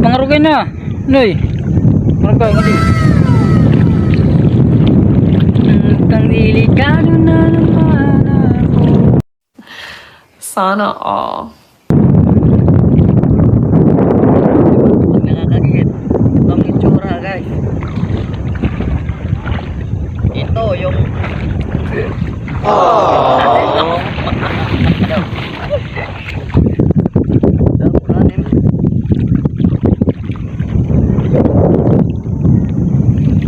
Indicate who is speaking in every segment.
Speaker 1: Mangarugay na. Noy. Mangarugay ngali. Tang delikado na naman ako.
Speaker 2: Sana all.
Speaker 3: Nakakagigit. Ang itsura guys. Ito yung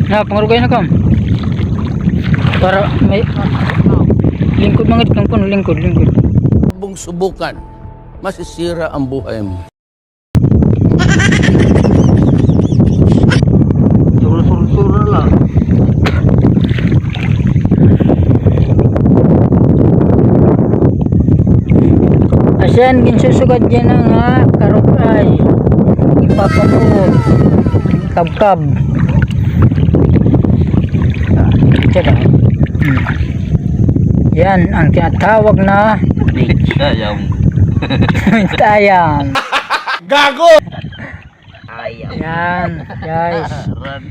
Speaker 1: Na, pangarugay na kam. Para may lingkod mga itkang po, lingkod.
Speaker 4: Huwag mong subukan, masisira ang buhay mo.
Speaker 3: sura lang.
Speaker 1: Asyan, ginsusugad dyan ang karugay. Ipapabuot. Kabkab. Tsaka. Yan, ang tinatawag na
Speaker 3: Ayam.
Speaker 1: tayang.
Speaker 4: Gago!
Speaker 3: Ayam.
Speaker 1: Yan, guys.
Speaker 3: Ran.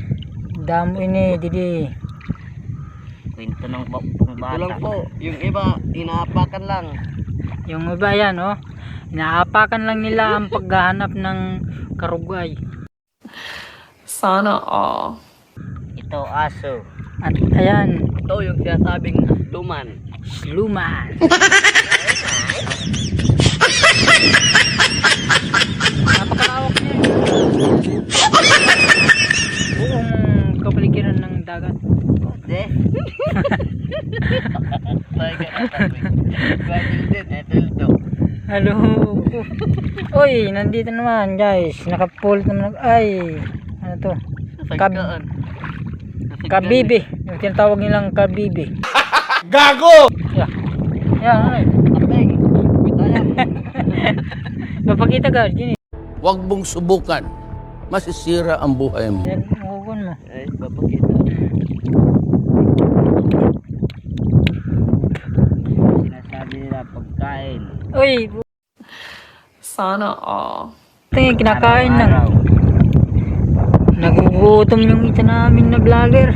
Speaker 1: Damo ini, didi.
Speaker 3: Kwento ng bata. Ito lang po. Yung iba, inaapakan lang.
Speaker 1: Yung iba yan, oh. Inaapakan lang nila ang paghahanap ng karugay.
Speaker 2: Sana all.
Speaker 3: Ito aso.
Speaker 1: At ayan,
Speaker 3: Ito yung sinasabing luman.
Speaker 1: luman. Napakalawak niya. Buong kapaligiran ng dagat.
Speaker 3: De.
Speaker 1: Hello. Uy, nandito naman guys. Nakapull naman. Ay, ano to? Kabibi. Yung tinatawag nilang kabibi.
Speaker 4: Gago!
Speaker 1: Yeah. Yan, ay. Mapakita ka, Gini.
Speaker 4: Huwag mong subukan, masisira ang buhay mo.
Speaker 1: Yan, makukuha mo.
Speaker 3: Ay, papakita. Sinasabi nila pagkain.
Speaker 1: Uy,
Speaker 2: Sana all.
Speaker 1: tingin kinakain lang. Nagugutom yung isa namin na vlogger.